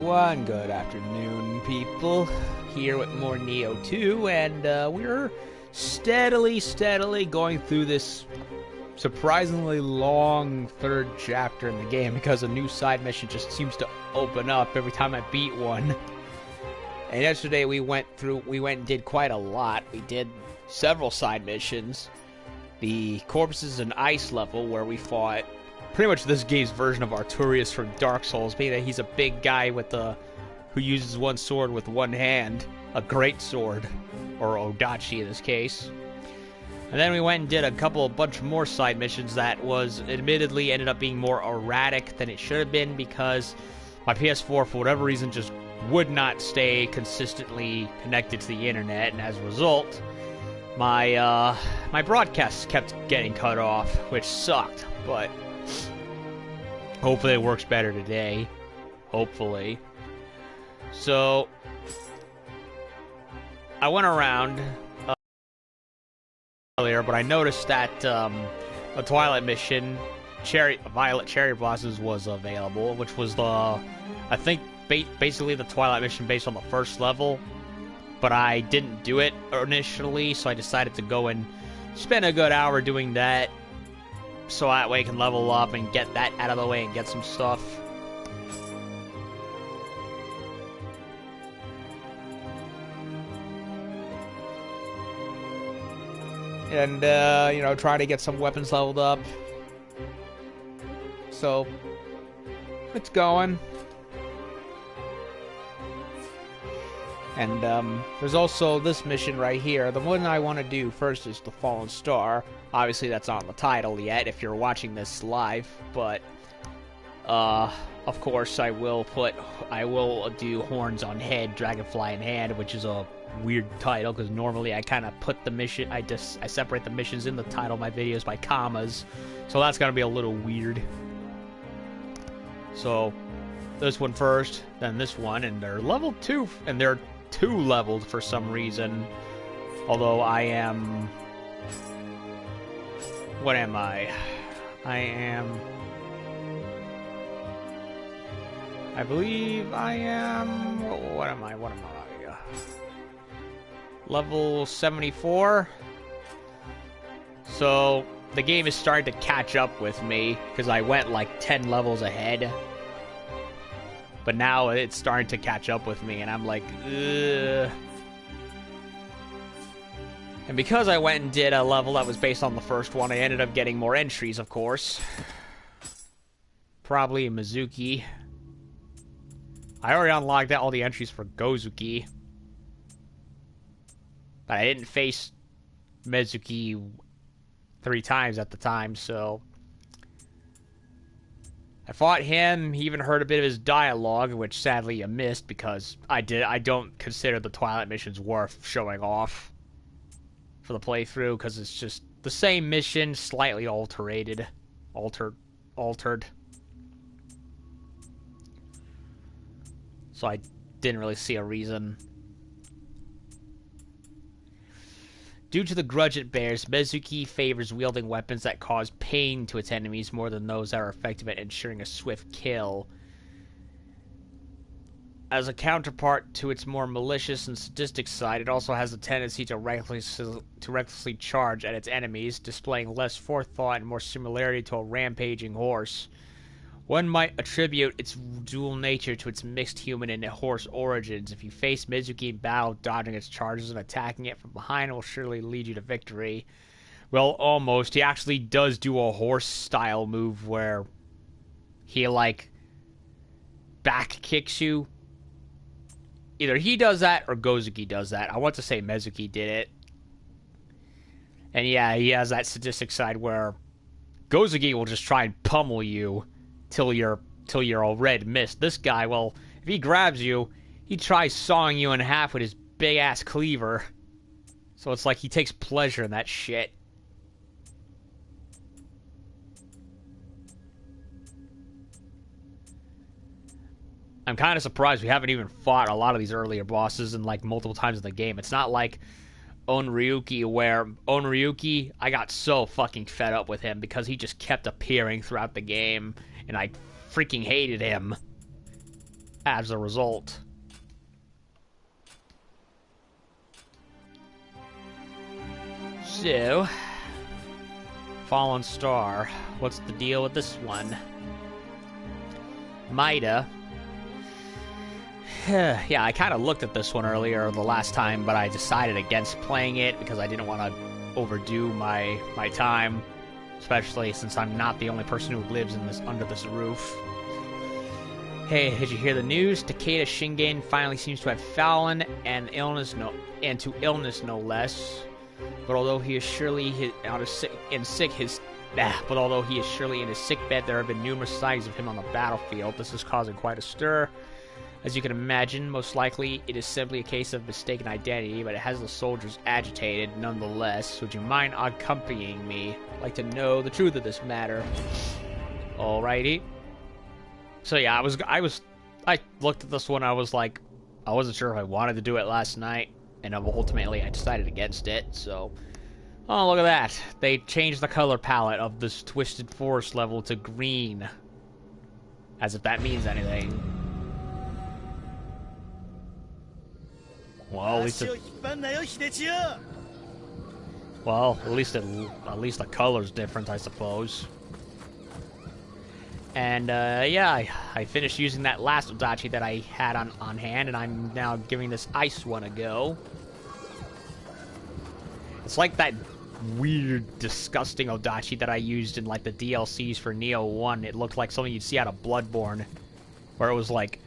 One good afternoon, people. Here with more Nioh 2, and we're steadily going through this surprisingly long third chapter in the game because a new side mission just seems to open up every time I beat one. And yesterday we went and did quite a lot. We did several side missions. The Corpses and Ice level, where we fought pretty much this game's version of Arturius from Dark Souls, being that he's a big guy who uses one sword with one hand, a great sword, or Odachi in this case. And then we went and did a bunch more side missions that was admittedly ended up being more erratic than it should have been because my PS4, for whatever reason, just would not stay consistently connected to the internet, and as a result, my broadcasts kept getting cut off, which sucked, but hopefully it works better today. Hopefully. So, I went around earlier, but I noticed that a Twilight mission, Violet Cherry Blossoms, was available, which was I think, basically the Twilight mission based on the first level. But I didn't do it initially, so I decided to go and spend a good hour doing that, so that way I can level up and get that out of the way and get some stuff. And, try to get some weapons leveled up. So, it's going. And, there's also this mission right here. The one I want to do first is the Fallen Star. Obviously, that's not on the title yet if you're watching this live, but, of course, I will do Horns on Head, Dragonfly in Hand, which is a weird title, because normally I kind of put the mission, I separate the missions in the title of my videos by commas, so that's going to be a little weird. So, this one first, then this one, and they're level 2, and they're 2 leveled for some reason, although I am... What am I? I believe I am... What am I? Level 74. So, the game is starting to catch up with me, because I went like 10 levels ahead. But now it's starting to catch up with me, and I'm like, ugh. And because I went and did a level that was based on the first one, I ended up getting more entries, of course. Probably Mizuki. I already unlocked all the entries for Gozuki. But I didn't face Mizuki 3 times at the time, so... I fought him, he even heard a bit of his dialogue, which sadly you missed because I don't consider the Twilight missions worth showing off for the playthrough, because it's just the same mission, slightly altered. So I didn't really see a reason. Due to the grudge it bears, Mizuki favors wielding weapons that cause pain to its enemies more than those that are effective at ensuring a swift kill. As a counterpart to its more malicious and sadistic side, it also has a tendency to recklessly charge at its enemies, displaying less forethought and more similarity to a rampaging horse. One might attribute its dual nature to its mixed human and horse origins. If you face Mizuki in battle, dodging its charges and attacking it from behind will surely lead you to victory. Well, almost. He actually does do a horse-style move where he, like, back kicks you. Either he does that or Gozuki does that. I want to say Mizuki did it. And yeah, he has that sadistic side where Gozuki will just try and pummel you till you're all red mist. This guy, well, if he grabs you, he tries sawing you in half with his big ass cleaver. So it's like he takes pleasure in that shit. I'm kind of surprised we haven't even fought a lot of these earlier bosses in like multiple times in the game. It's not like Onryuki, where Onryuki, I got so fucking fed up with him because he just kept appearing throughout the game, and I freaking hated him. as a result. So, Fallen Star. What's the deal with this one? Mida. Yeah, I kind of looked at this one earlier the last time, but I decided against playing it because I didn't want to overdo my time, especially since I'm not the only person who lives in this under this roof. Hey, did you hear the news? Takeda Shingen finally seems to have fallen, and to illness no less. But although he is surely in his sick bed, there have been numerous sightings of him on the battlefield. This is causing quite a stir. As you can imagine, most likely it is simply a case of mistaken identity, but it has the soldiers agitated nonetheless. Would you mind accompanying me? I'd like to know the truth of this matter. Alrighty. So yeah, I looked at this one, I was like, I wasn't sure if I wanted to do it last night, and ultimately I decided against it, so... Oh, look at that. They changed the color palette of this Twisted Forest level to green. As if that means anything. Well, at least the color's different, I suppose. And yeah, I finished using that last Odachi that I had on hand, and I'm now giving this ice one a go. It's like that weird, disgusting Odachi that I used in like the DLCs for Nioh 1. It looked like something you'd see out of Bloodborne, where it was like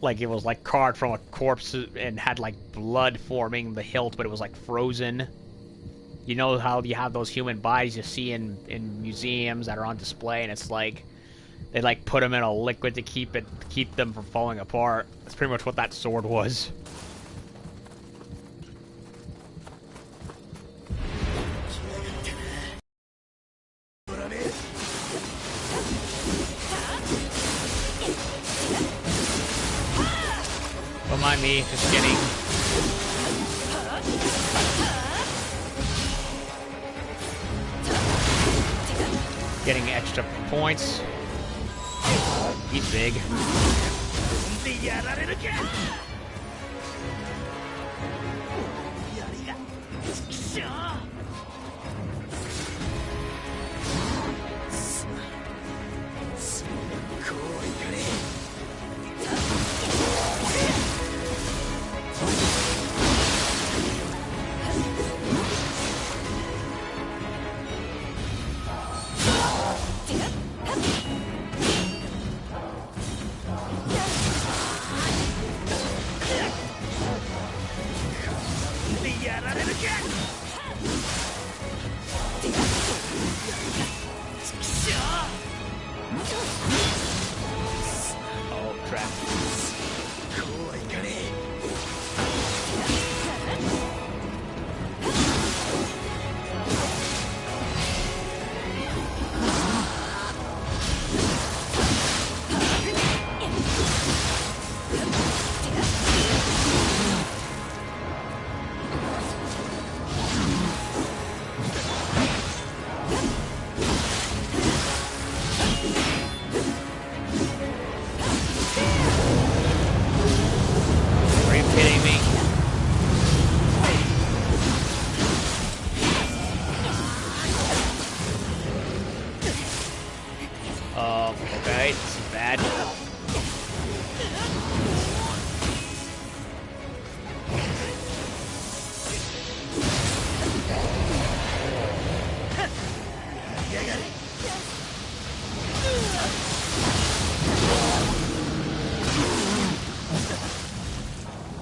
it was like carved from a corpse and had like blood forming the hilt, but it was like frozen. You know how you have those human bodies you see in museums that are on display, and it's like they like put them in a liquid to keep them from falling apart. That's pretty much what that sword was. Don't mind me, just getting extra points. He's big. Oh, crap. Okay, this is bad.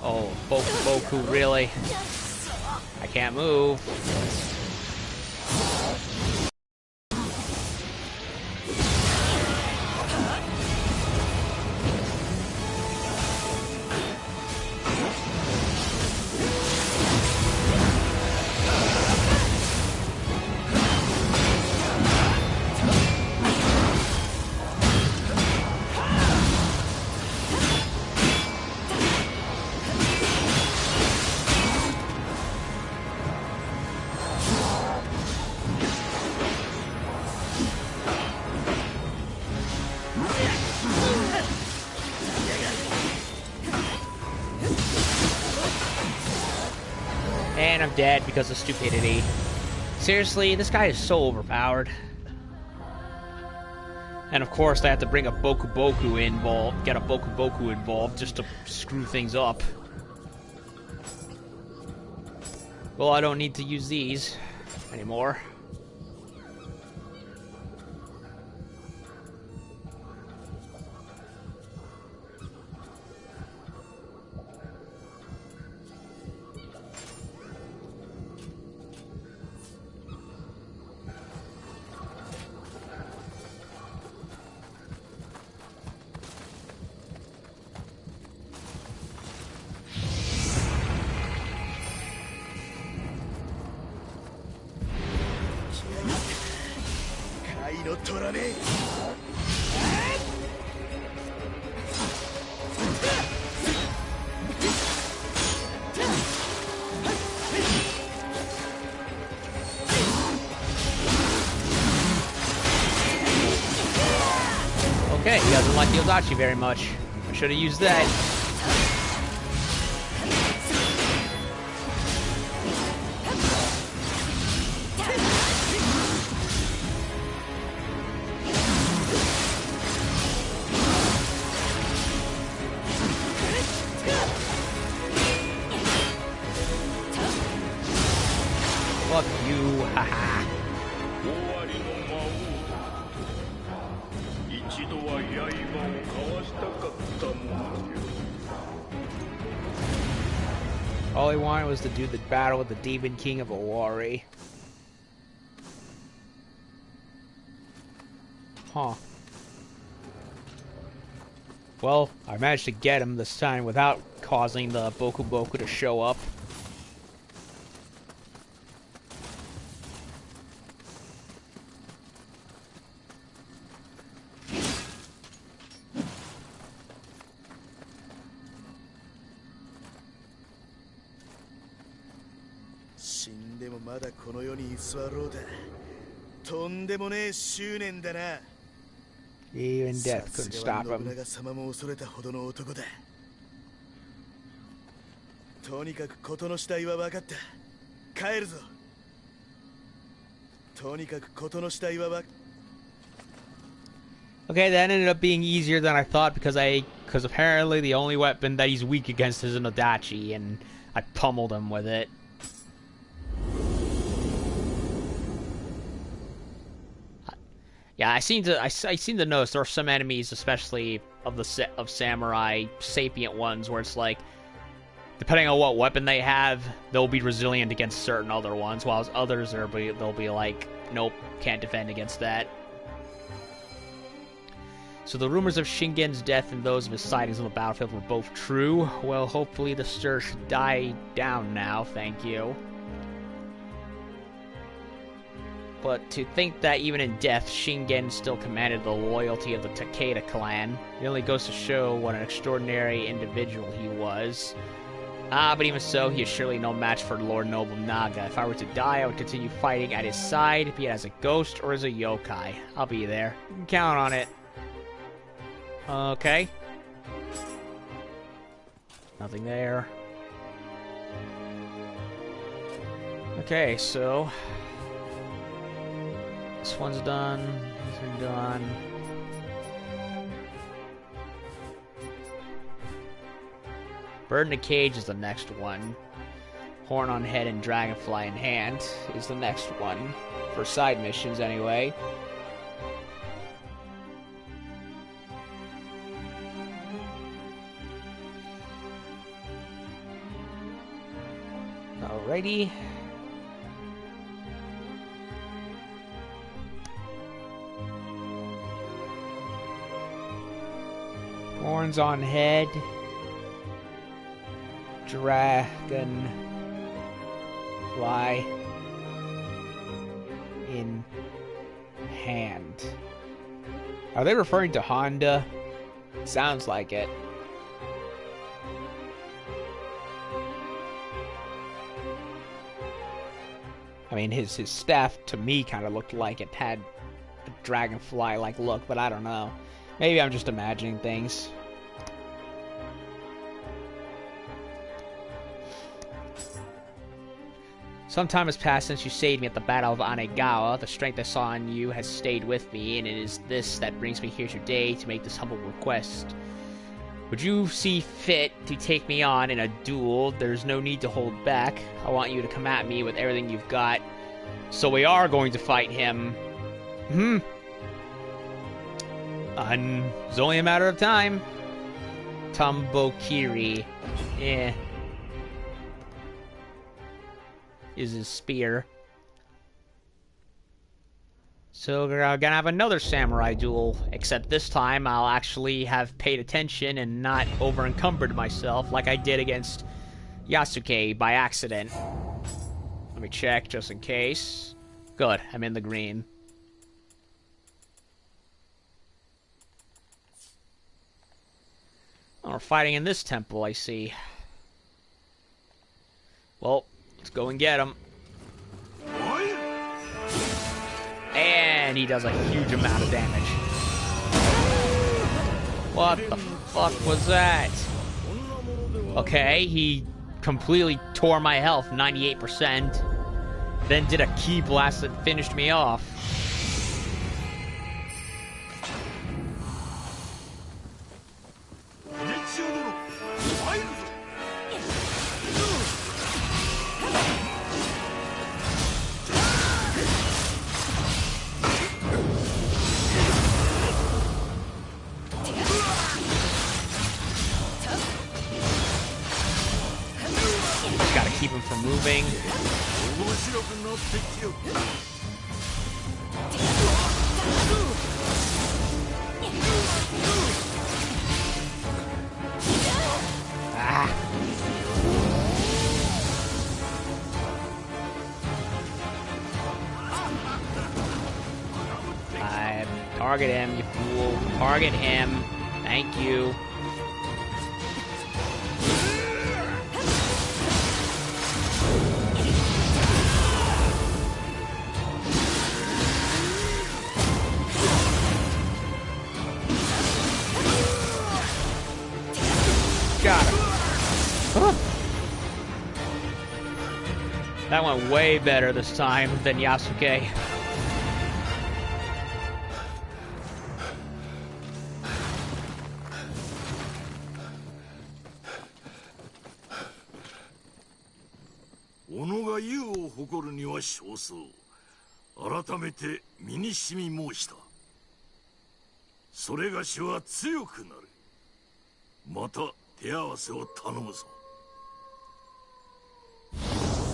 Oh, Boku, really? I can't move. And I'm dead because of stupidity. Seriously, this guy is so overpowered. And of course, I have to bring a Boku Boku involved, get a Boku Boku involved just to screw things up. Well, I don't need to use these anymore. Okay, he doesn't like the Odachi very much. I should have used that. Fuck you, haha. All he wanted was to do the battle with the Demon King of Owari. Huh. Well, I managed to get him this time without causing the Boku Boku to show up. Even death couldn't stop him. Okay, that ended up being easier than I thought because apparently the only weapon that he's weak against is an Odachi, and I pummeled him with it. Yeah, I seem to notice there are some enemies, especially of samurai sapient ones, where it's like, depending on what weapon they have, they'll be resilient against certain other ones, while others they'll be like, nope, can't defend against that. So the rumors of Shingen's death and those of his sightings on the battlefield were both true. Well, hopefully the stir should die down now, thank you. But to think that even in death, Shingen still commanded the loyalty of the Takeda clan, it only goes to show what an extraordinary individual he was. But even so, he is surely no match for Lord Nobunaga. If I were to die, I would continue fighting at his side, be it as a ghost or as a yokai. I'll be there. You can count on it. Okay. Nothing there. Okay, so this one's done. This one's done. Bird in a Cage is the next one. Horn on Head and Dragonfly in Hand is the next one. For side missions, anyway. Alrighty. Horns on Head. Dragonfly in Hand. Are they referring to Honda? Sounds like it. I mean, his staff to me kind of looked like it had a dragonfly-like look, but I don't know. Maybe I'm just imagining things. Some time has passed since you saved me at the Battle of Anegawa. The strength I saw in you has stayed with me, and it is this that brings me here today to make this humble request. Would you see fit to take me on in a duel? There's no need to hold back. I want you to come at me with everything you've got. So we are going to fight him. It's only a matter of time. Tombokiri. Is his spear. So we're gonna have another samurai duel, except this time I'll actually have paid attention and not over-encumbered myself like I did against Yasuke by accident. Let me check just in case. Good, I'm in the green. Oh, we're fighting in this temple, I see. Well, let's go and get him. And he does a huge amount of damage. What the fuck was that? Okay, he completely tore my health, 98%. Then did a ki blast that finished me off. Keep him from moving. Ah. Target him, you fool. Target him. Thank you. Got him. Huh. That went way better this time than Yasuke.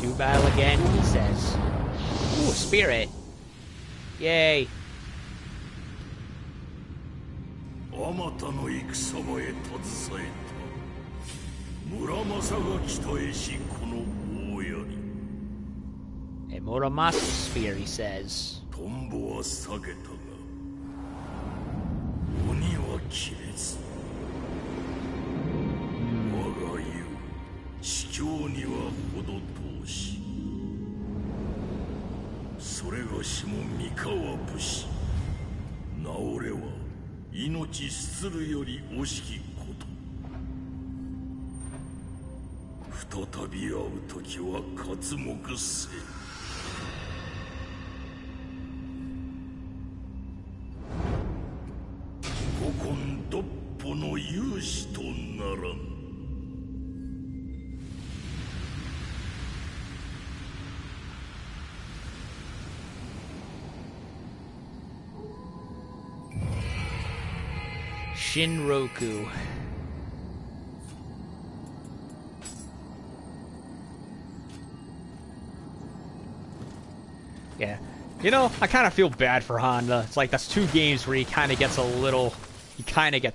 Do battle again, he says. Ooh, spirit. Yay. A Muramasu spear, he says. Shinroku. Yeah. You know, I kind of feel bad for Honda. It's like that's two games where he kind of gets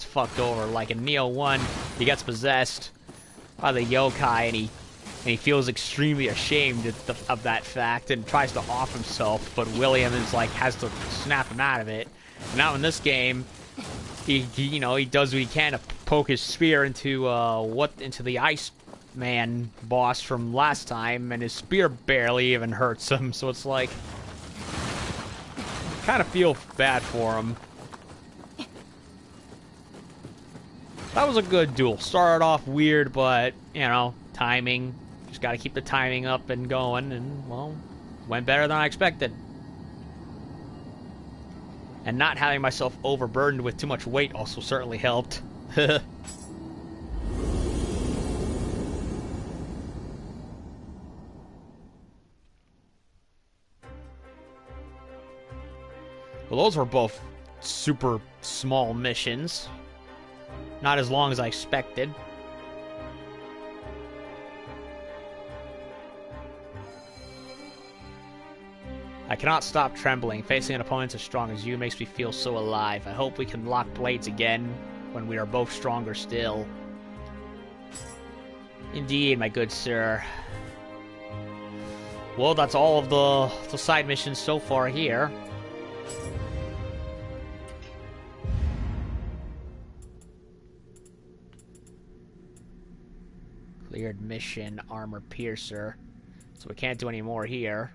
fucked over. Like in Nioh 1, he gets possessed by the yokai and he feels extremely ashamed of that fact and tries to off himself, but William is like has to snap him out of it. Now in this game, he does what he can to poke his spear into the Ice Man boss from last time, and his spear barely even hurts him. So it's like, kind of feel bad for him. That was a good duel. Started off weird, but you know, timing, Just gotta keep the timing up and going, and, well, went better than I expected. And not having myself overburdened with too much weight also certainly helped. Well, those were both super small missions. Not as long as I expected. I cannot stop trembling. Facing an opponent as strong as you makes me feel so alive. I hope we can lock blades again when we are both stronger still. Indeed, my good sir. Well, that's all of the side missions so far here. Cleared mission, armor piercer. So we can't do any more here.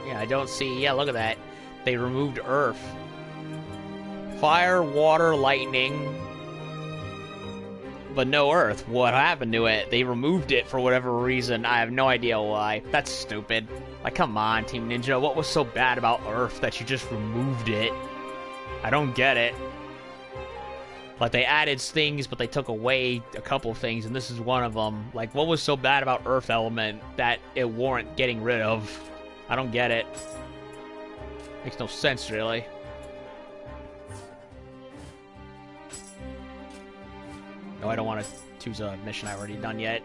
Yeah, I don't see... Yeah, look at that. They removed Earth. Fire, water, lightning... but no Earth. What happened to it? They removed it for whatever reason. I have no idea why. That's stupid. Like, come on, Team Ninja. What was so bad about Earth that you just removed it? I don't get it. Like, they added things, but they took away a couple things, and this is one of them. Like, what was so bad about Earth Element that it warrant getting rid of? I don't get it. Makes no sense, really. No, I don't want to choose a mission I've already done yet.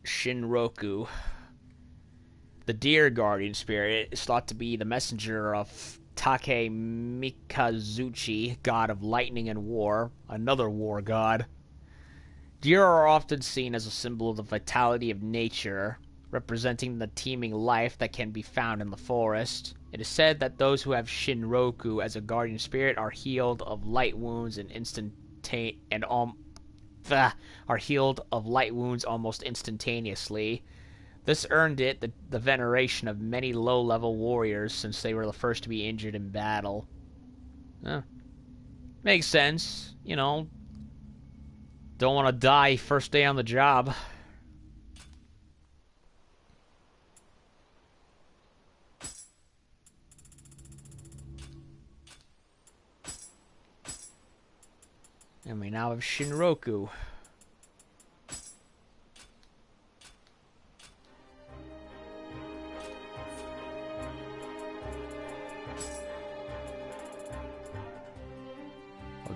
Shinroku. The deer guardian spirit is thought to be the messenger of Take Mikazuchi, god of lightning and war, another war god. Deer are often seen as a symbol of the vitality of nature, representing the teeming life that can be found in the forest. It is said that those who have Shinroku as a guardian spirit are healed of light wounds almost instantaneously. This earned it the veneration of many low-level warriors since they were the first to be injured in battle. Makes sense, you know. Don't want to die first day on the job. And we now have Shinroku.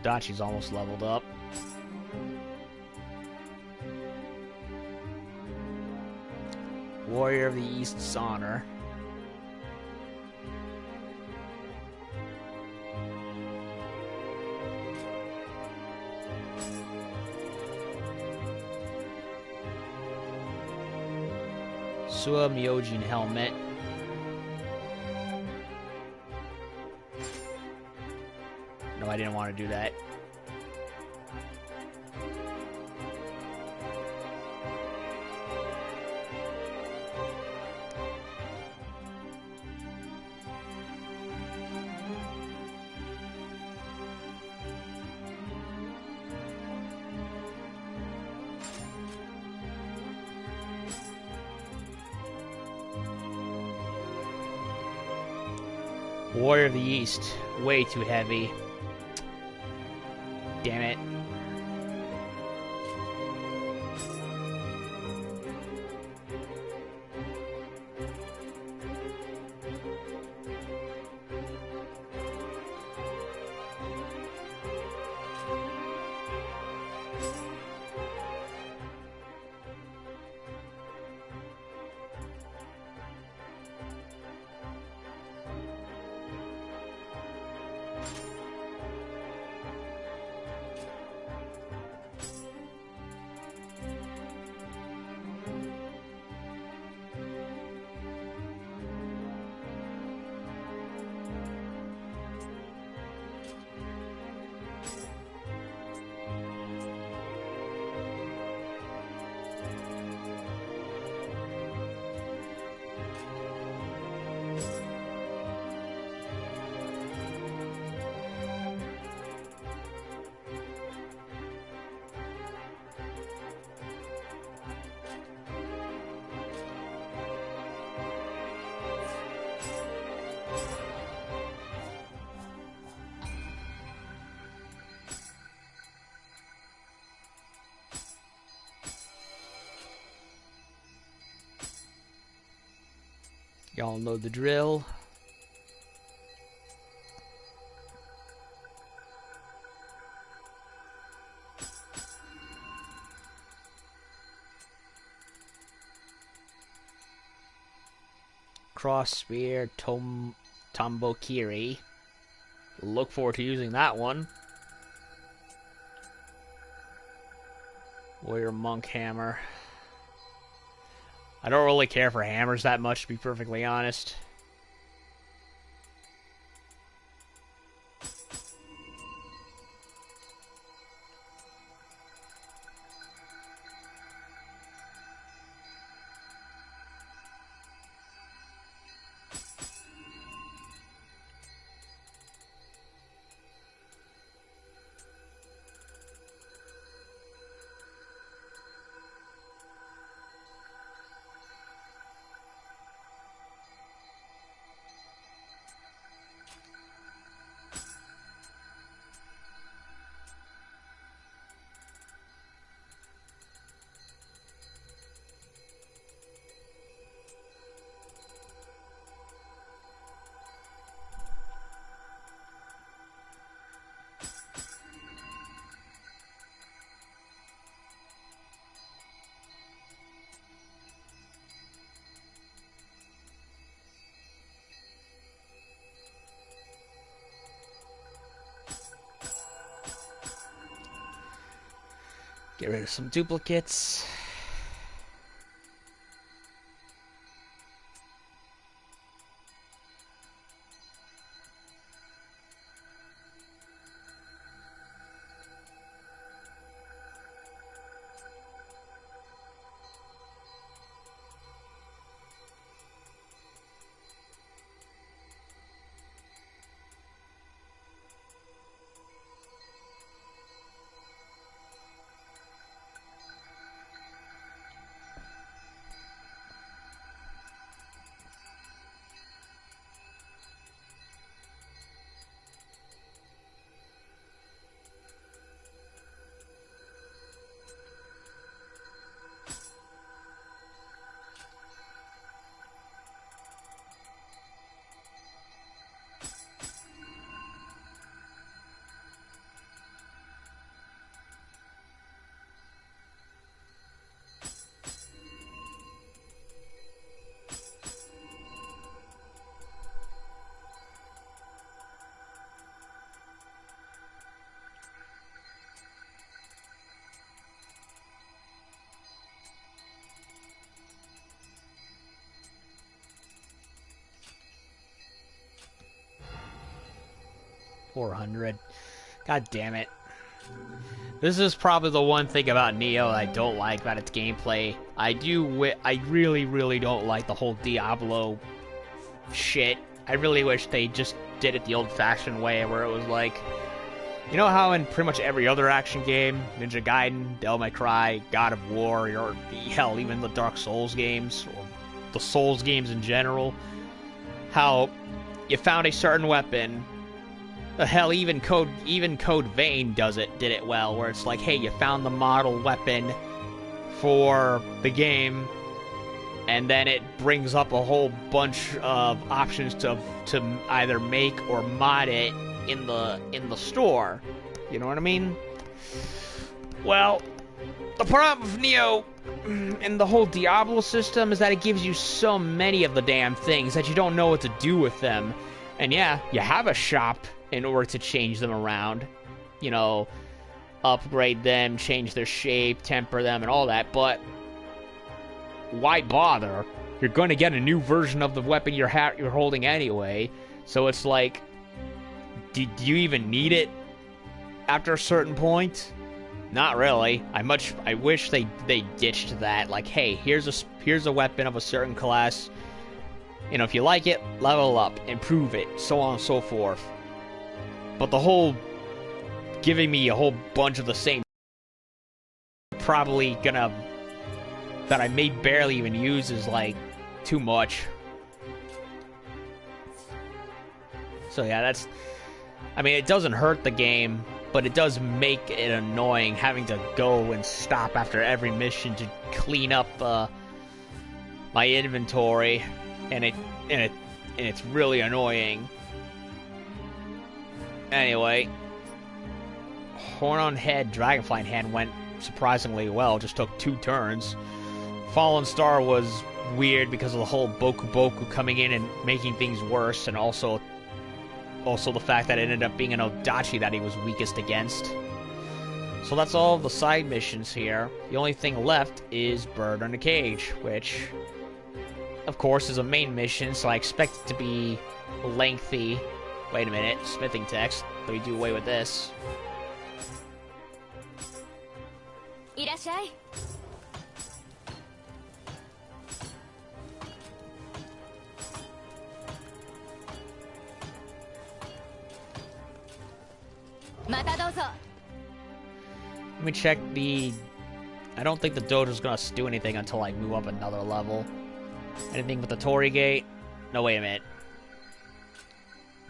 Dachi's almost leveled up. Warrior of the East's honor. Sua Myojin helmet. No, I didn't want to do that. Warrior of the East. Way too heavy. Damn it. Y'all know the drill. Cross Spear Tombokiri. Look forward to using that one. Warrior Monk Hammer. I don't really care for hammers that much, to be perfectly honest. Get rid of some duplicates. $400. God damn it. This is probably the one thing about Nioh I don't like about its gameplay. I really, really don't like the whole Diablo shit. I really wish they just did it the old-fashioned way, where it was like, you know how in pretty much every other action game, Ninja Gaiden, Devil May Cry, God of War, or hell, even the Dark Souls games, or the Souls games in general, how you found a certain weapon. Hell, even Code Vein did it well, where it's like, hey, you found the model weapon for the game, and then it brings up a whole bunch of options to either make or mod it in the store. You know what I mean? Well, the problem with Nioh and the whole Diablo system is that it gives you so many of the damn things that you don't know what to do with them. And yeah, you have a shop in order to change them around. You know, upgrade them, change their shape, temper them, and all that, but why bother? You're going to get a new version of the weapon you're holding anyway, so it's like, do you even need it after a certain point? Not really. I wish they ditched that. Like, hey, here's a weapon of a certain class. You know, if you like it, level up, improve it, so on and so forth. But the whole giving me a whole bunch of the same, probably gonna, that I may barely even use, is like too much. So yeah, that's, I mean, it doesn't hurt the game, but it does make it annoying having to go and stop after every mission to clean up my inventory, and it's really annoying. Anyway, Horn on Head, Dragonfly in hand went surprisingly well, just took 2 turns. Fallen Star was weird because of the whole Boku Boku coming in and making things worse, and also the fact that it ended up being an Odachi that he was weakest against. So that's all of the side missions here. The only thing left is Bird on the Cage, which, of course, is a main mission, so I expect it to be lengthy. Wait a minute, smithing text. Let me do away with this. Let me check the... I don't think the dojo's gonna do anything until I move up another level. Anything with the Torii Gate? No, wait a minute.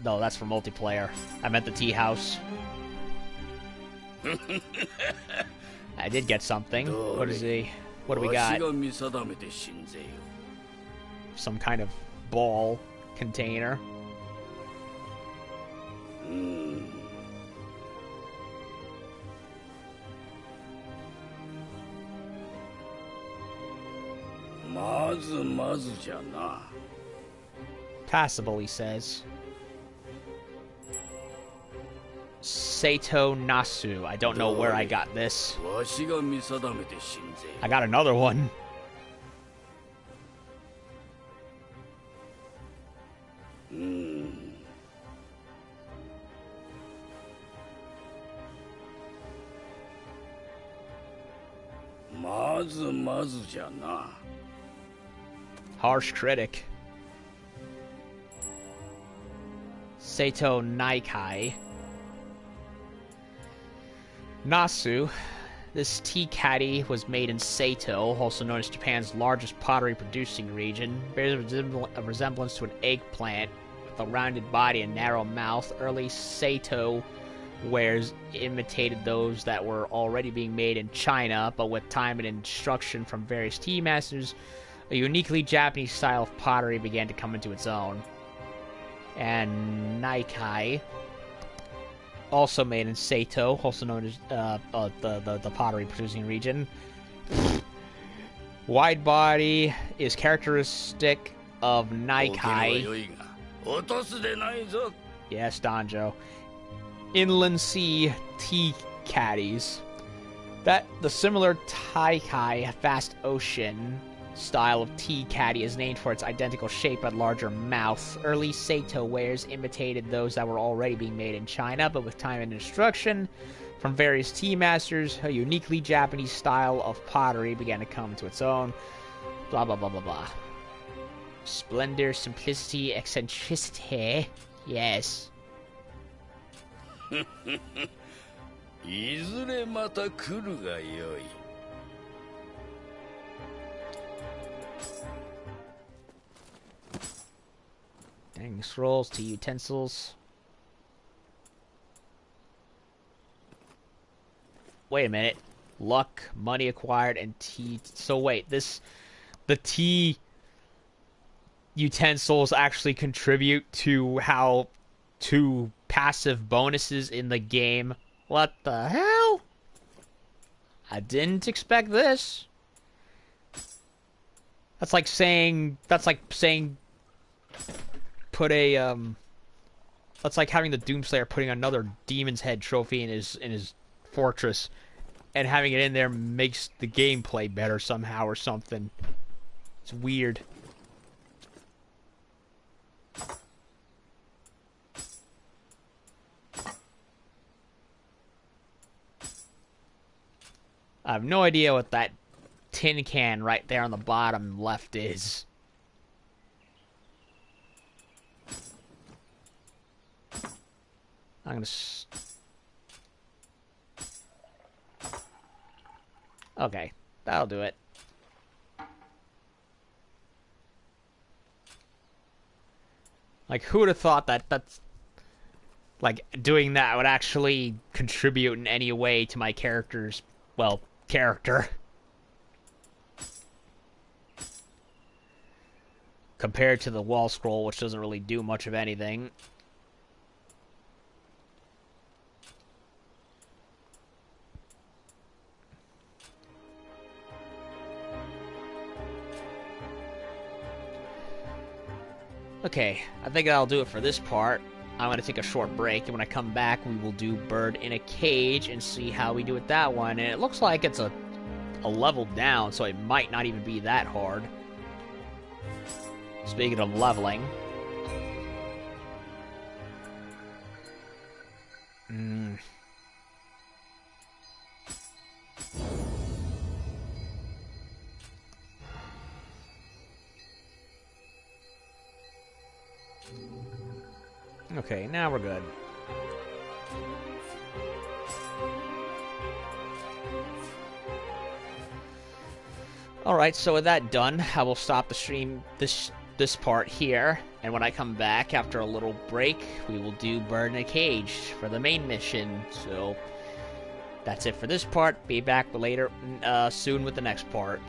No, that's for multiplayer. I meant the tea house. I did get something. What is he? What do we got? Some kind of ball container. Passable, he says. Sato Nasu. I don't know where I got this. I got another one. Harsh critic. Sato Naikai. Nasu. This tea caddy was made in Sato, also known as Japan's largest pottery producing region. Bears a resemblance to an eggplant with a rounded body and narrow mouth. Early Sato wares imitated those that were already being made in China, but with time and instruction from various tea masters, a uniquely Japanese style of pottery began to come into its own. And Naikai, also made in Sato, also known as the pottery producing region. Wide body is characteristic of Naikai. Yes, Danjo. Inland sea tea caddies. The similar Taikai vast ocean style of tea caddy is named for its identical shape but larger mouth. Early Sato wares imitated those that were already being made in China, but with time and instruction from various tea masters, a uniquely Japanese style of pottery began to come to its own. Blah, blah, blah, blah, blah. Splendor, simplicity, eccentricity. Yes. Hanging scrolls, tea utensils. Wait a minute. Luck, money acquired, and tea. So wait, the tea utensils actually contribute to passive bonuses in the game. What the hell? I didn't expect this. That's like saying put a that's like having the Doomslayer putting another Demon's Head trophy in his fortress and having it in there makes the gameplay better somehow or something. It's weird. I have no idea what that tin can right there on the bottom left is. I'm gonna... Okay, that'll do it. Like, who would have thought that's... Like, doing that would actually contribute in any way to my character's... Well, character. Compared to the wall scroll, which doesn't really do much of anything. Okay, I think that'll do it for this part. I'm going to take a short break, and when I come back, we will do Bird in a Cage and see how we do with that one. And it looks like it's a level down, so it might not even be that hard. Speaking of leveling... Okay, now we're good. Alright, so with that done, I will stop the stream this part here, and when I come back after a little break, we will do Bird in a Cage for the main mission. So that's it for this part. Be back later, soon with the next part.